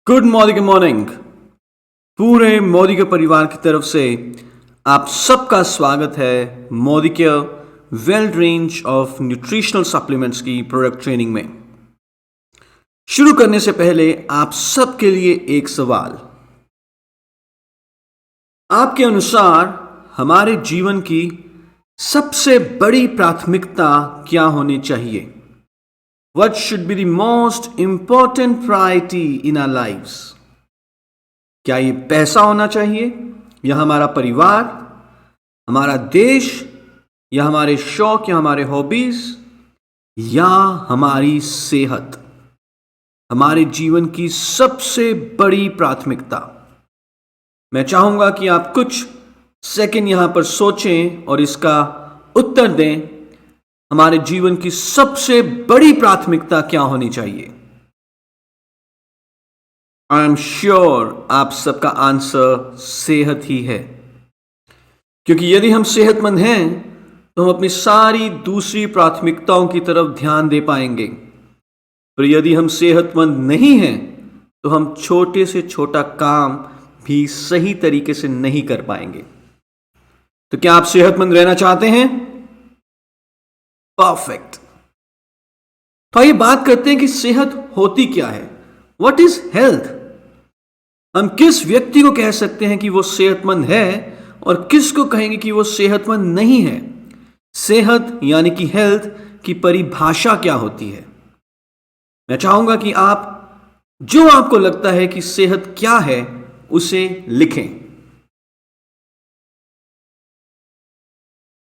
Good morning. पूरे मोदी के परिवार की तरफ से आप सबका स्वागत है मोदी के well range of nutritional supplements की प्रोडक्ट ट्रेनिंग में। शुरू करने से पहले आप सबके लिए एक सवाल। आपके अनुसार हमारे जीवन की सबसे बड़ी प्राथमिकता क्या होनी चाहिए? What should be the most important priority in our lives? क्या ये पैसा होना चाहिए, या हमारा परिवार, हमारा देश, या हमारे शौक, या हमारे हॉबीज, या हमारी सेहत? हमारे जीवन की सबसे बड़ी प्राथमिकता। मैं चाहूंगा कि आप कुछ सेकंड यहां पर सोचें और इसका उत्तर दें। हमारे जीवन की सबसे बड़ी प्राथमिकता क्या होनी चाहिए? आई एम श्योर आप सबका आंसर सेहत ही है, क्योंकि यदि हम सेहतमंद हैं तो हम अपनी सारी दूसरी प्राथमिकताओं की तरफ ध्यान दे पाएंगे। पर यदि हम सेहतमंद नहीं हैं तो हम छोटे से छोटा काम भी सही तरीके से नहीं कर पाएंगे। तो क्या आप सेहतमंद रहना चाहते हैं? परफेक्ट। तो आइए बात करते हैं कि सेहत होती क्या है। What is health? हम किस व्यक्ति को कह सकते हैं कि वो सेहतमंद है और किसको कहेंगे कि वो सेहतमंद नहीं है? सेहत यानी कि हेल्थ की परिभाषा क्या होती है? मैं चाहूंगा कि आप जो आपको लगता है कि सेहत क्या है उसे लिखें।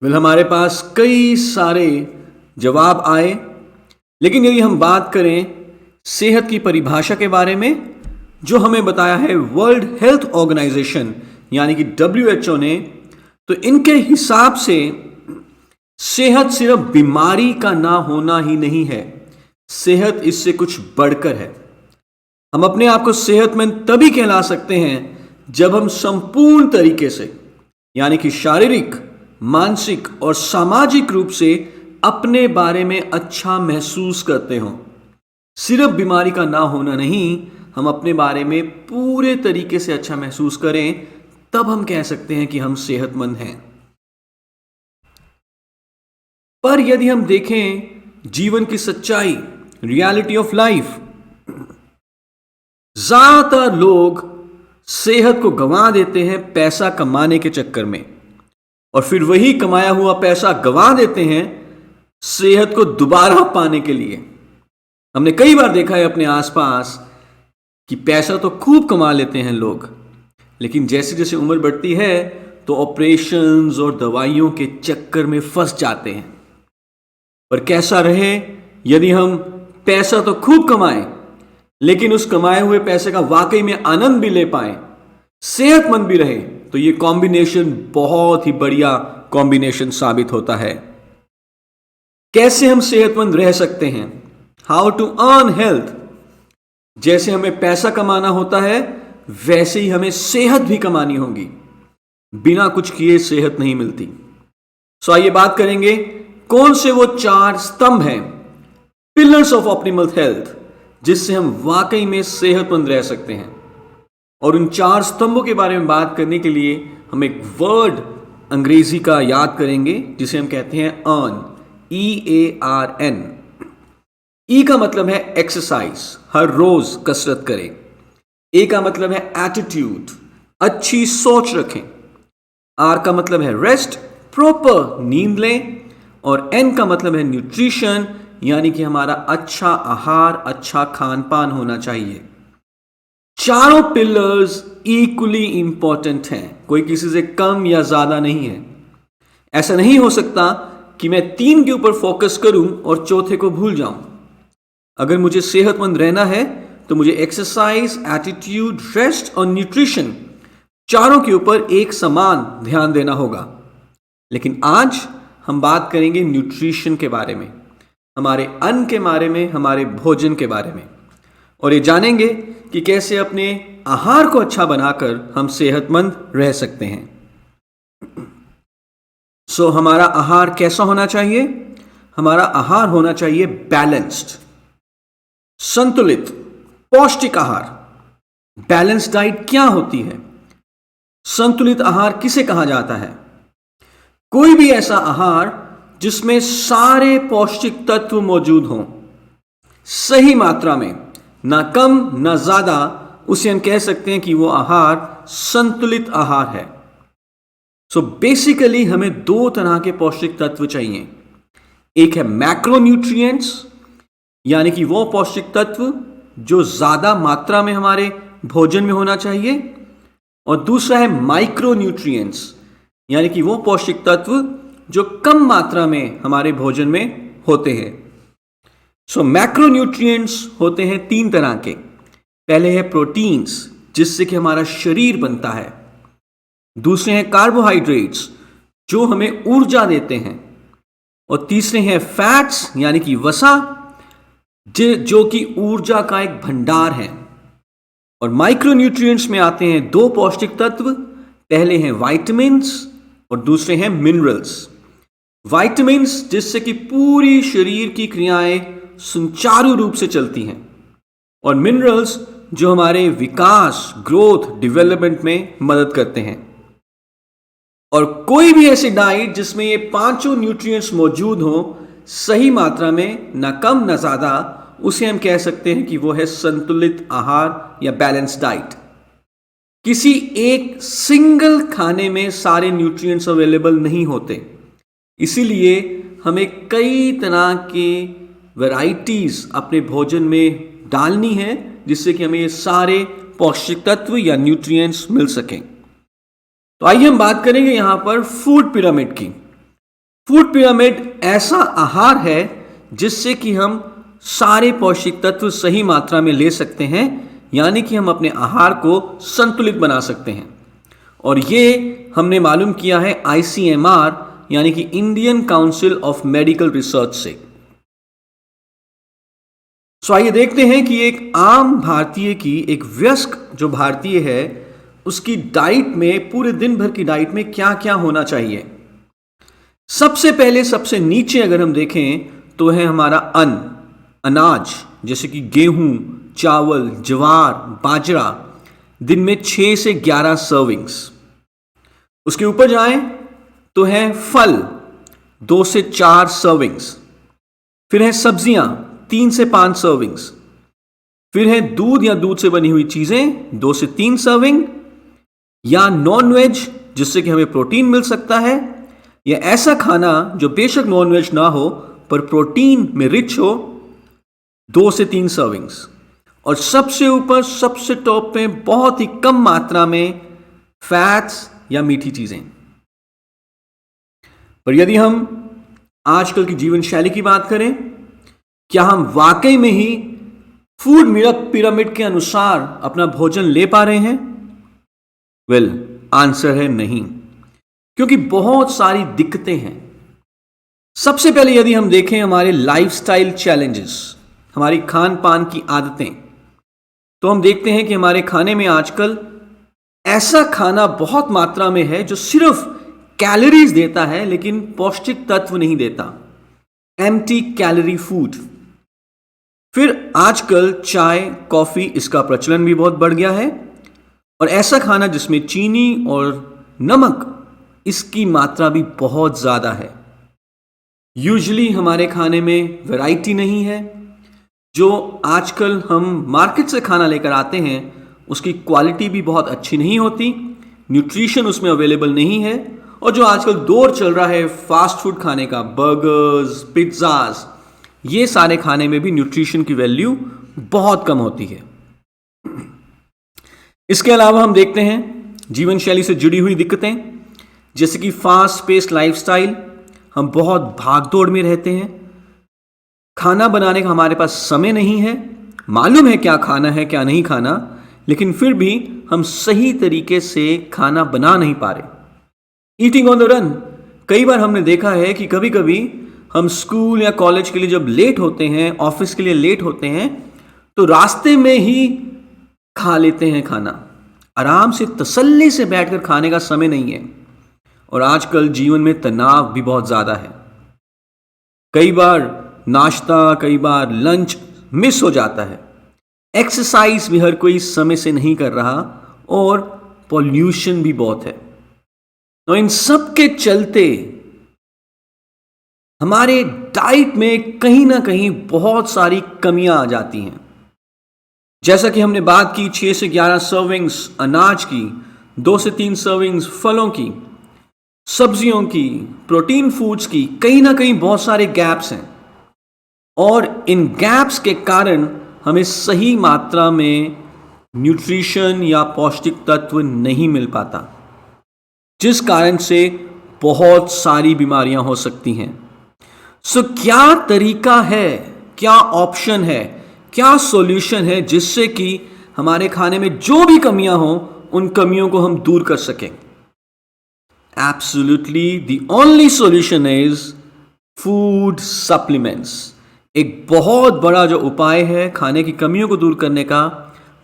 हमारे पास कई सारे जवाब आए, लेकिन यदि हम बात करें सेहत की परिभाषा के बारे में, जो हमें बताया है वर्ल्ड हेल्थ ऑर्गेनाइजेशन यानी कि WHO ने, तो इनके हिसाब से सेहत सिर्फ बीमारी का ना होना ही नहीं है, सेहत इससे कुछ बढ़कर है। हम अपने आप को सेहतमंद तभी कहला सकते हैं जब हम संपूर्ण तरीके से यानी कि शारीरिक, मानसिक और सामाजिक रूप से अपने बारे में अच्छा महसूस करते हो। सिर्फ बीमारी का ना होना नहीं, हम अपने बारे में पूरे तरीके से अच्छा महसूस करें, तब हम कह सकते हैं कि हम सेहतमंद हैं। पर यदि हम देखें जीवन की सच्चाई, रियलिटी ऑफ लाइफ, ज्यादातर लोग सेहत को गंवा देते हैं पैसा कमाने के चक्कर में, और फिर वही कमाया हुआ पैसा गंवा देते हैं सेहत को दोबारा पाने के लिए। हमने कई बार देखा है अपने आसपास कि पैसा तो खूब कमा लेते हैं लोग, लेकिन जैसे जैसे उम्र बढ़ती है तो ऑपरेशंस और दवाइयों के चक्कर में फंस जाते हैं। पर कैसा रहे, यदि हम पैसा तो खूब कमाएं लेकिन उस कमाए हुए पैसे का वाकई में आनंद भी ले पाए, सेहतमंद भी रहे, तो ये कॉम्बिनेशन बहुत ही बढ़िया कॉम्बिनेशन साबित होता है। कैसे हम सेहतमंद रह सकते हैं? How to earn health. जैसे हमें पैसा कमाना होता है वैसे ही हमें सेहत भी कमानी होगी। बिना कुछ किए सेहत नहीं मिलती। सो आइए बात करेंगे कौन से वो 4 स्तंभ हैं, पिलर्स ऑफ ऑप्टिमल हेल्थ, जिससे हम वाकई में सेहतमंद रह सकते हैं। और उन 4 स्तंभों के बारे में बात करने के लिए हम एक वर्ड अंग्रेजी का याद करेंगे जिसे हम कहते हैं अर्न, EARN। ई का मतलब है एक्सरसाइज, हर रोज कसरत करें। ए का मतलब है एटीट्यूड, अच्छी सोच रखें। आर का मतलब है रेस्ट, प्रॉपर नींद लें। और एन का मतलब है न्यूट्रिशन, यानी कि हमारा अच्छा आहार, अच्छा खान पान होना चाहिए। चारों पिलर्स इक्वली इंपॉर्टेंट हैं, कोई किसी से कम या ज्यादा नहीं है। ऐसा नहीं हो सकता कि मैं 3 के ऊपर फोकस करूं और चौथे को भूल जाऊं। अगर मुझे सेहतमंद रहना है तो मुझे एक्सरसाइज, एटीट्यूड, रेस्ट और न्यूट्रिशन, चारों के ऊपर एक समान ध्यान देना होगा। लेकिन आज हम बात करेंगे न्यूट्रिशन के बारे में, हमारे अन्न के बारे में, हमारे भोजन के बारे में, और ये जानेंगे कि कैसे अपने आहार को अच्छा बनाकर हम सेहतमंद रह सकते हैं। हमारा आहार कैसा होना चाहिए? हमारा आहार होना चाहिए बैलेंस्ड, संतुलित, पौष्टिक आहार। बैलेंस डाइट क्या होती है? संतुलित आहार किसे कहा जाता है? कोई भी ऐसा आहार जिसमें सारे पौष्टिक तत्व मौजूद हों, सही मात्रा में, ना कम ना ज्यादा, उसे हम कह सकते हैं कि वो आहार संतुलित आहार है। सो बेसिकली हमें दो तरह के पौष्टिक तत्व चाहिए। एक है मैक्रोन्यूट्रिएंट्स, यानी कि वो पौष्टिक तत्व जो ज्यादा मात्रा में हमारे भोजन में होना चाहिए, और दूसरा है माइक्रोन्यूट्रिएंट्स, यानी कि वो पौष्टिक तत्व जो कम मात्रा में हमारे भोजन में होते हैं। सो मैक्रोन्यूट्रिएंट्स होते हैं तीन तरह के। पहले है प्रोटीन्स, जिससे कि हमारा शरीर बनता है। दूसरे हैं कार्बोहाइड्रेट्स, जो हमें ऊर्जा देते हैं। और तीसरे हैं फैट्स, यानी कि वसा, जो कि ऊर्जा का एक भंडार है। और माइक्रोन्यूट्रिएंट्स में आते हैं दो पौष्टिक तत्व। पहले हैं विटामिन्स और दूसरे हैं मिनरल्स। विटामिन्स जिससे कि पूरी शरीर की क्रियाएं सुचारू रूप से चलती हैं, और मिनरल्स जो हमारे विकास, ग्रोथ, डेवलपमेंट में मदद करते हैं। और कोई भी ऐसी डाइट जिसमें ये पांचों न्यूट्रिएंट्स मौजूद हो सही मात्रा में, ना कम ना ज्यादा, उसे हम कह सकते हैं कि वो है संतुलित आहार या बैलेंस डाइट। किसी एक सिंगल खाने में सारे न्यूट्रिएंट्स अवेलेबल नहीं होते, इसीलिए हमें कई तरह के वैरायटीज अपने भोजन में डालनी है, जिससे कि हमें ये सारे पौष्टिक तत्व या न्यूट्रिएंट्स मिल सकें। तो आइए हम बात करेंगे यहां पर फूड पिरामिड की। फूड पिरामिड ऐसा आहार है जिससे कि हम सारे पौष्टिक तत्व सही मात्रा में ले सकते हैं, यानी कि हम अपने आहार को संतुलित बना सकते हैं। और ये हमने मालूम किया है ICMR, यानी कि Indian council of medical research से। सो आइए देखते हैं कि एक आम भारतीय की, एक वयस्क जो भारतीय है, उसकी डाइट में, पूरे दिन भर की डाइट में क्या क्या होना चाहिए। सबसे पहले सबसे नीचे अगर हम देखें तो है हमारा अन्न, अनाज, जैसे कि गेहूं, चावल, ज्वार, बाजरा, दिन में 6 से 11 सर्विंग्स। उसके ऊपर जाएं तो है फल, 2 से 4 सर्विंग्स। फिर है सब्जियां, 3 से 5 सर्विंग्स। फिर है दूध या दूध से बनी हुई चीजें, 2 से 3 सर्विंग। या नॉनवेज, जिससे कि हमें प्रोटीन मिल सकता है, या ऐसा खाना जो बेशक नॉनवेज ना हो पर प्रोटीन में रिच हो, 2 से 3 सर्विंग्स। और सबसे ऊपर, सबसे टॉप पे, बहुत ही कम मात्रा में फैट्स या मीठी चीजें। पर यदि हम आजकल की जीवन शैली की बात करें, क्या हम वाकई में ही फूड पिरामिड के अनुसार अपना भोजन ले पा रहे हैं? वेल, आंसर है नहीं, क्योंकि बहुत सारी दिक्कतें हैं। सबसे पहले यदि हम देखें हमारे लाइफस्टाइल चैलेंजेस, हमारी खान पान की आदतें, तो हम देखते हैं कि हमारे खाने में आजकल ऐसा खाना बहुत मात्रा में है जो सिर्फ कैलोरीज देता है लेकिन पौष्टिक तत्व नहीं देता। Empty calorie food. फिर आजकल चाय, कॉफी, इसका प्रचलन भी बहुत बढ़ गया है, और ऐसा खाना जिसमें चीनी और नमक, इसकी मात्रा भी बहुत ज्यादा है। यूजुअली हमारे खाने में वैरायटी नहीं है। जो आजकल हम मार्केट से खाना लेकर आते हैं उसकी क्वालिटी भी बहुत अच्छी नहीं होती, न्यूट्रिशन उसमें अवेलेबल नहीं है। और जो आजकल दौर चल रहा है फास्ट फूड खाने का, बर्गर्स, पिज्ज़ाज, ये सारे खाने में भी न्यूट्रिशन की वैल्यू बहुत कम होती है। इसके अलावा हम देखते हैं जीवन शैली से जुड़ी हुई दिक्कतें, जैसे कि फास्ट पेस्ड लाइफस्टाइल। हम बहुत भागदौड़ में रहते हैं, खाना बनाने का हमारे पास समय नहीं है, मालूम है क्या खाना है क्या नहीं खाना, लेकिन फिर भी हम सही तरीके से खाना बना नहीं पा रहे। Eating on the run. कई बार हमने देखा है कि कभी कभी हम स्कूल या कॉलेज के लिए जब लेट होते हैं, ऑफिस के लिए लेट होते हैं, तो रास्ते में ही खा लेते हैं खाना। आराम से तसल्ली से बैठकर खाने का समय नहीं है। और आजकल जीवन में तनाव भी बहुत ज़्यादा है। कई बार नाश्ता, कई बार लंच मिस हो जाता है। एक्सरसाइज भी हर कोई समय से नहीं कर रहा और पॉल्यूशन भी बहुत है। तो इन सब के चलते हमारे डाइट में कहीं ना कहीं बहुत सारी कमियां आ जाती हैं। जैसा कि हमने बात की 6 से 11 सर्विंग्स अनाज की, 2 से 3 सर्विंग्स फलों की, सब्जियों की, प्रोटीन फूड्स की, कहीं ना कहीं बहुत सारे गैप्स हैं और इन गैप्स के कारण हमें सही मात्रा में न्यूट्रिशन या पौष्टिक तत्व नहीं मिल पाता, जिस कारण से बहुत सारी बीमारियां हो सकती हैं। सो क्या तरीका है, क्या ऑप्शन है, क्या सॉल्यूशन है जिससे कि हमारे खाने में जो भी कमियां हो उन कमियों को हम दूर कर सकें? Absolutely the only solution is food supplements. एक बहुत बड़ा जो उपाय है खाने की कमियों को दूर करने का,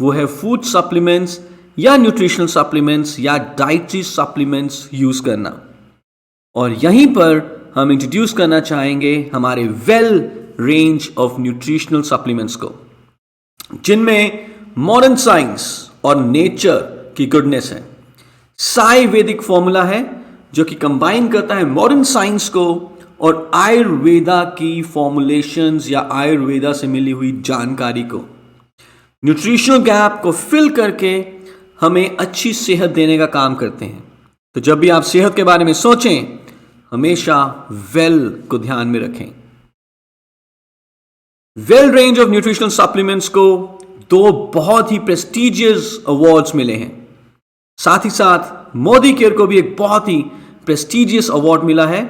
वो है फूड सप्लीमेंट्स या न्यूट्रिशनल सप्लीमेंट्स या डाइटरी सप्लीमेंट्स यूज करना। और यहीं पर हम इंट्रोड्यूस करना चाहेंगे हमारे well range of nutritional supplements को, जिनमें मॉडर्न साइंस और नेचर की गुडनेस है। साई वैदिक फॉर्मूला है जो कि कंबाइन करता है मॉडर्न साइंस को और आयुर्वेदा की फॉर्मुलेशंस या आयुर्वेदा से मिली हुई जानकारी को। न्यूट्रिशनल गैप को फिल करके हमें अच्छी सेहत देने का काम करते हैं। तो जब भी आप सेहत के बारे में सोचें, हमेशा वेल को ध्यान में रखें। Well range of nutritional supplements को 2 बहुत ही प्रेस्टिजियस अवार्ड्स मिले हैं। साथ ही साथ मोदी केयर को भी एक बहुत ही प्रेस्टिजियस अवार्ड मिला है।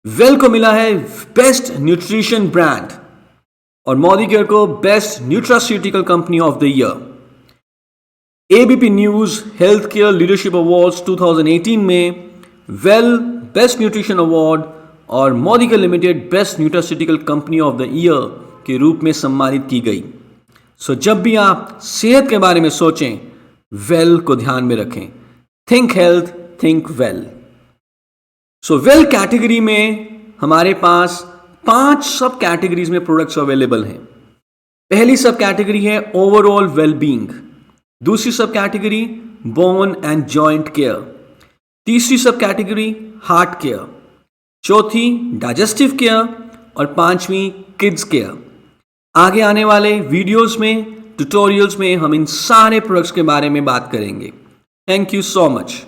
वेल को मिला है बेस्ट न्यूट्रिशन ब्रांड और मोदी केयर को best nutraceutical company of the year. ABP news health care leadership awards 2018 में वेल बेस्ट न्यूट्रिशन अवार्ड और Modi care limited best nutraceutical company of the year के रूप में सम्मानित की गई। सो जब भी आप सेहत के बारे में सोचें, वेल को ध्यान में रखें। Think health, think well. So well category में हमारे पास 5 सब कैटेगरीज में प्रोडक्ट्स अवेलेबल हैं। पहली सब कैटेगरी है ओवरऑल वेलबींग, दूसरी सब category bone and joint care, तीसरी सब कैटेगरी हार्ट केयर, चौथी डाइजेस्टिव केयर और 5वीं किड्स केयर। आगे आने वाले वीडियोस में, ट्यूटोरियल्स में हम इन सारे प्रोडक्ट्स के बारे में बात करेंगे। Thank you so much.